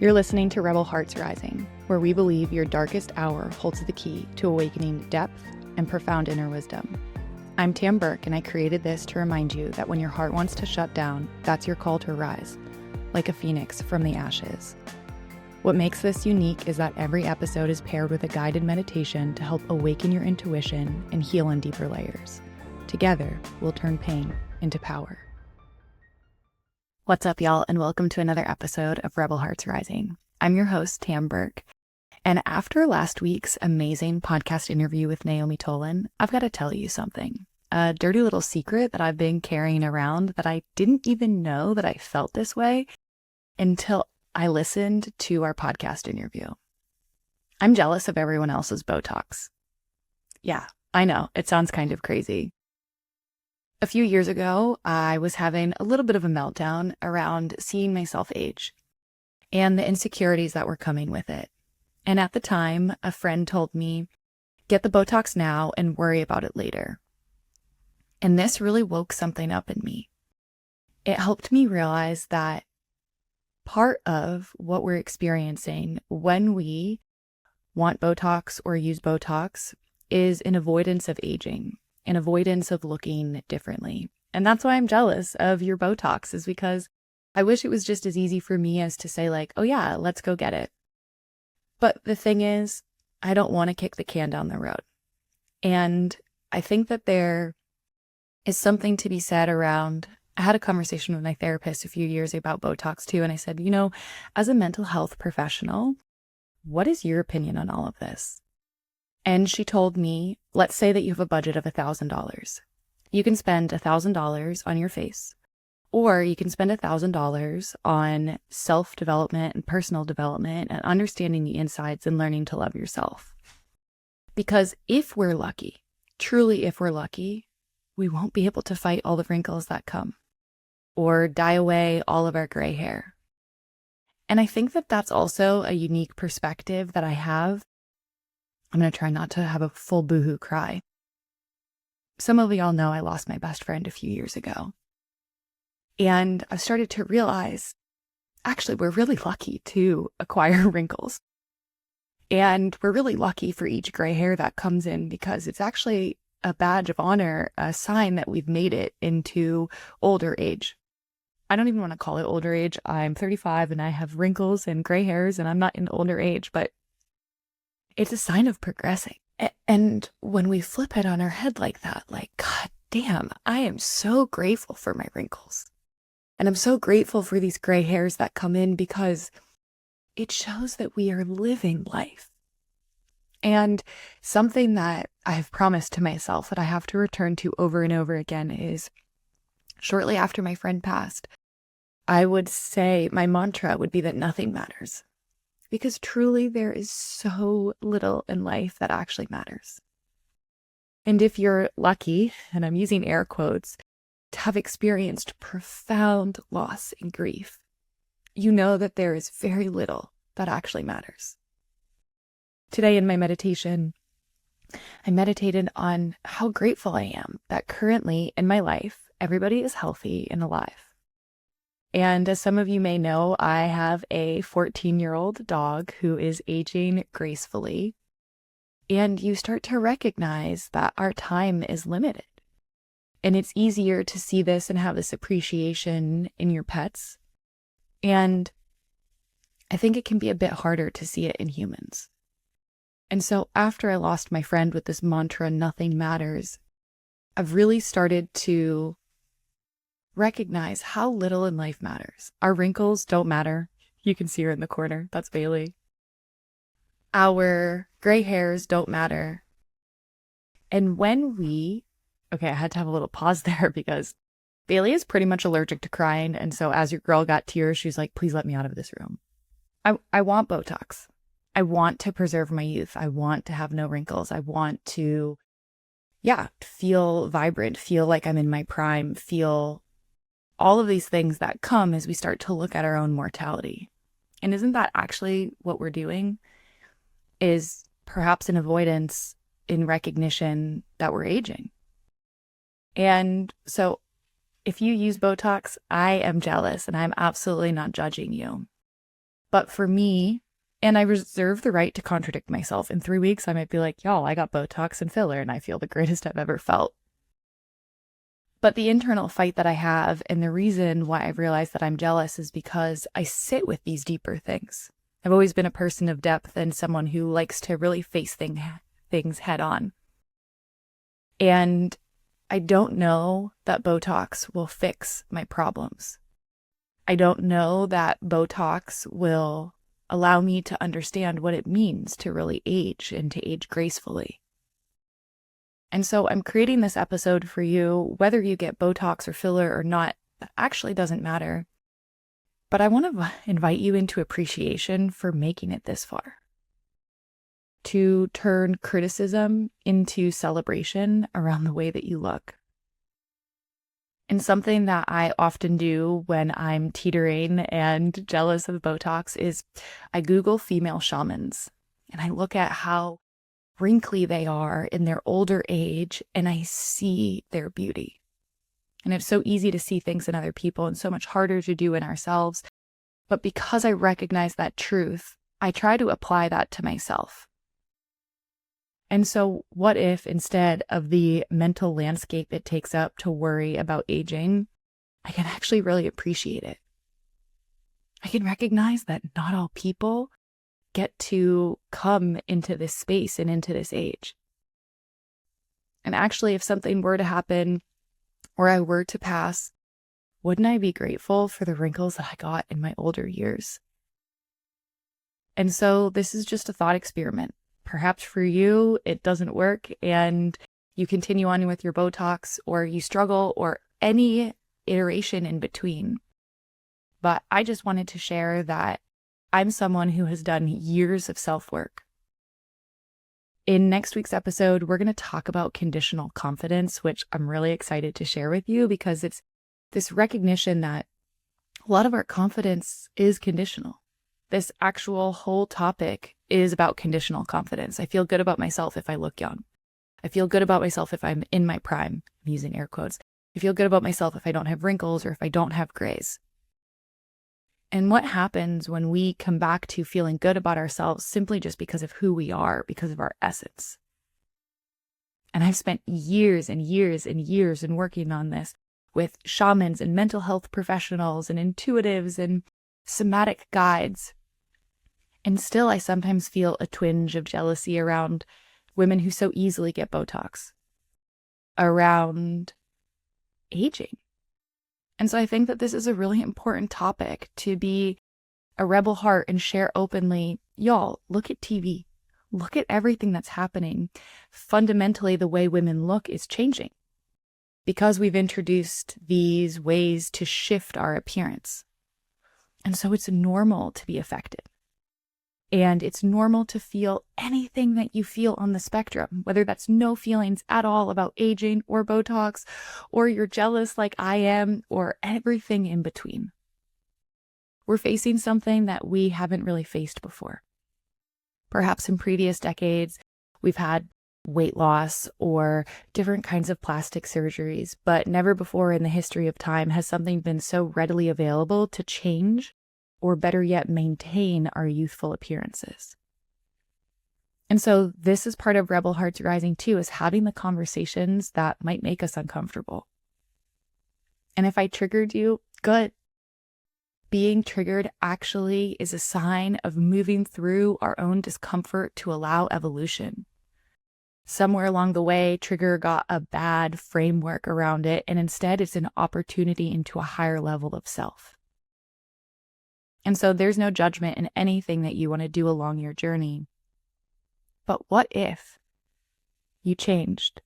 You're listening to Rebel Hearts Rising, where we believe your darkest hour holds the key to awakening depth and profound inner wisdom. I'm Tam Burke, and I created this to remind you that when your heart wants to shut down, that's your call to rise, like a phoenix from the ashes. What makes this unique is that every episode is paired with a guided meditation to help awaken your intuition and heal on deeper layers. Together, we'll turn pain into power. What's up, y'all, and welcome to another episode of Rebel Hearts Rising. I'm your host, Tam Burke, and after last week's amazing podcast interview with Naomi Tolan, I've got to tell you something. A dirty little secret that I've been carrying around that I didn't even know that I felt this way until I listened to our podcast interview. I'm jealous of everyone else's Botox. Yeah, I know, it sounds kind of crazy. A few years ago, I was having a little bit of a meltdown around seeing myself age and the insecurities that were coming with it. And at the time, a friend told me, get the Botox now and worry about it later. And this really woke something up in me. It helped me realize that part of what we're experiencing when we want Botox or use Botox is an avoidance of aging. An avoidance of looking differently. And that's why I'm jealous of your Botox, is because I wish it was just as easy for me as to say like, oh yeah, let's go get it. But the thing is, I don't want to kick the can down the road. And I think that there is something to be said around, I had a conversation with my therapist a few years about Botox too. And I said, as a mental health professional, what is your opinion on all of this? And she told me, let's say that you have a budget of $1,000. You can spend $1,000 on your face, or you can spend $1,000 on self-development and personal development and understanding the insides and learning to love yourself. Because if we're lucky, truly if we're lucky, we won't be able to fight all the wrinkles that come or dye away all of our gray hair. And I think that that's also a unique perspective that I have. I'm going to try not to have a full boohoo cry. Some of y'all know I lost my best friend a few years ago. And I've started to realize, actually, we're really lucky to acquire wrinkles. And we're really lucky for each gray hair that comes in, because it's actually a badge of honor, a sign that we've made it into older age. I don't even want to call it older age. I'm 35 and I have wrinkles and gray hairs and I'm not in older age, but it's a sign of progressing. And when we flip it on our head like that, like, God damn, I am so grateful for my wrinkles. And I'm so grateful for these gray hairs that come in, because it shows that we are living life. And something that I have promised to myself that I have to return to over and over again is, shortly after my friend passed, I would say my mantra would be that nothing matters. Because truly there is so little in life that actually matters. And if you're lucky, and I'm using air quotes, to have experienced profound loss and grief, you know that there is very little that actually matters. Today in my meditation, I meditated on how grateful I am that currently in my life, everybody is healthy and alive. And as some of you may know, I have a 14-year-old dog who is aging gracefully. And you start to recognize that our time is limited. And it's easier to see this and have this appreciation in your pets. And I think it can be a bit harder to see it in humans. And so after I lost my friend with this mantra, nothing matters, I've really started to recognize how little in life matters. Our wrinkles don't matter. You can see her in the corner. That's Bailey. Our gray hairs don't matter. And when I had to have a little pause there, because Bailey is pretty much allergic to crying. And so as your girl got tears, she's like, please let me out of this room. I want Botox. I want to preserve my youth. I want to have no wrinkles. I want to, feel vibrant, feel like I'm in my prime, feel all of these things that come as we start to look at our own mortality. And isn't that actually what we're doing? Is perhaps an avoidance in recognition that we're aging. And so if you use Botox, I am jealous and I'm absolutely not judging you. But for me, and I reserve the right to contradict myself. In 3 weeks, I might be like, y'all, I got Botox and filler and I feel the greatest I've ever felt. But the internal fight that I have and the reason why I've realized that I'm jealous is because I sit with these deeper things. I've always been a person of depth and someone who likes to really face things head on. And I don't know that Botox will fix my problems. I don't know that Botox will allow me to understand what it means to really age and to age gracefully. And so I'm creating this episode for you, whether you get Botox or filler or not, that actually doesn't matter. But I want to invite you into appreciation for making it this far. To turn criticism into celebration around the way that you look. And something that I often do when I'm teetering and jealous of Botox is I Google female shamans and I look at how wrinkly they are in their older age and I see their beauty. And it's so easy to see things in other people and so much harder to do in ourselves. But because I recognize that truth, I try to apply that to myself. And so what if instead of the mental landscape it takes up to worry about aging, I can actually really appreciate it? I can recognize that not all people get to come into this space and into this age. And actually, if something were to happen or I were to pass, wouldn't I be grateful for the wrinkles that I got in my older years? And so this is just a thought experiment. Perhaps for you, it doesn't work and you continue on with your Botox or you struggle or any iteration in between. But I just wanted to share that I'm someone who has done years of self-work. In next week's episode, we're going to talk about conditional confidence, which I'm really excited to share with you because it's this recognition that a lot of our confidence is conditional. This actual whole topic is about conditional confidence. I feel good about myself if I look young. I feel good about myself if I'm in my prime. I'm using air quotes. I feel good about myself if I don't have wrinkles or if I don't have grays. And what happens when we come back to feeling good about ourselves simply just because of who we are, because of our essence? And I've spent years and years and years in working on this with shamans and mental health professionals and intuitives and somatic guides. And still, I sometimes feel a twinge of jealousy around women who so easily get Botox, around aging. And so I think that this is a really important topic to be a rebel heart and share openly. Y'all, look at TV. Look at everything that's happening. Fundamentally, the way women look is changing because we've introduced these ways to shift our appearance. And so it's normal to be affected. And it's normal to feel anything that you feel on the spectrum, whether that's no feelings at all about aging or Botox, or you're jealous like I am, or everything in between. We're facing something that we haven't really faced before. Perhaps in previous decades, we've had weight loss or different kinds of plastic surgeries, but never before in the history of time has something been so readily available to change or better yet, maintain our youthful appearances. And so this is part of Rebel Hearts Rising too, is having the conversations that might make us uncomfortable. And if I triggered you, good. Being triggered actually is a sign of moving through our own discomfort to allow evolution. Somewhere along the way, trigger got a bad framework around it, and instead it's an opportunity into a higher level of self. And so there's no judgment in anything that you want to do along your journey. But what if you changed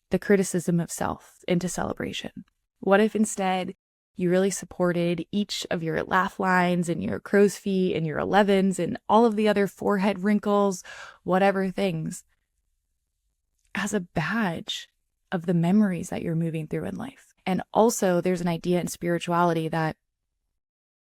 the criticism of self into celebration? What if instead you really supported each of your laugh lines and your crow's feet and your 11s and all of the other forehead wrinkles, whatever things, as a badge of the memories that you're moving through in life? And also there's an idea in spirituality that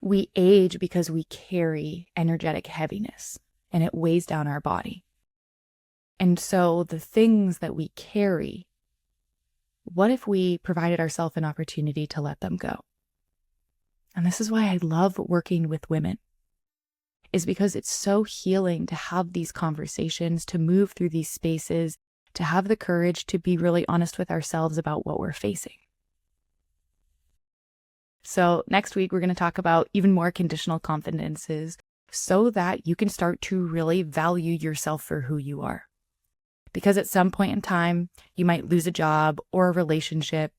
we age because we carry energetic heaviness and it weighs down our body. And so the things that we carry, what if we provided ourselves an opportunity to let them go? And this is why I love working with women. is because it's so healing to have these conversations, to move through these spaces, to have the courage to be really honest with ourselves about what we're facing. So next week, we're going to talk about even more conditional confidences so that you can start to really value yourself for who you are. Because at some point in time, you might lose a job or a relationship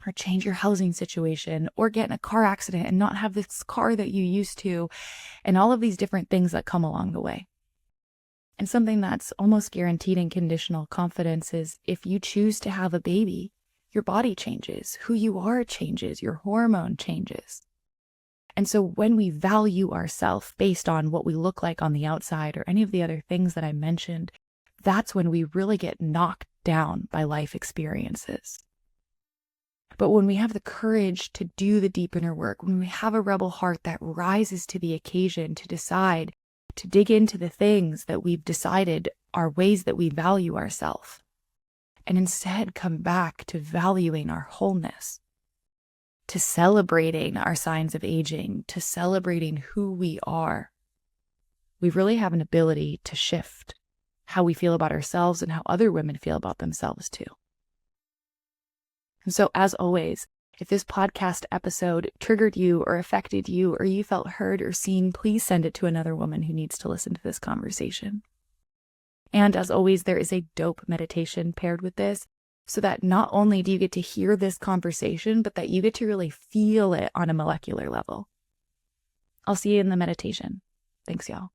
or change your housing situation or get in a car accident and not have this car that you used to, and all of these different things that come along the way. And something that's almost guaranteed in conditional confidence is if you choose to have a baby, your body changes, who you are changes, your hormone changes. And so when we value ourselves based on what we look like on the outside or any of the other things that I mentioned, that's when we really get knocked down by life experiences. But when we have the courage to do the deep inner work, when we have a rebel heart that rises to the occasion to decide, to dig into the things that we've decided are ways that we value ourselves, and instead come back to valuing our wholeness, to celebrating our signs of aging, to celebrating who we are, we really have an ability to shift how we feel about ourselves and how other women feel about themselves too. And so as always, if this podcast episode triggered you or affected you or you felt heard or seen, please send it to another woman who needs to listen to this conversation. And as always, there is a dope meditation paired with this so that not only do you get to hear this conversation, but that you get to really feel it on a molecular level. I'll see you in the meditation. Thanks, y'all.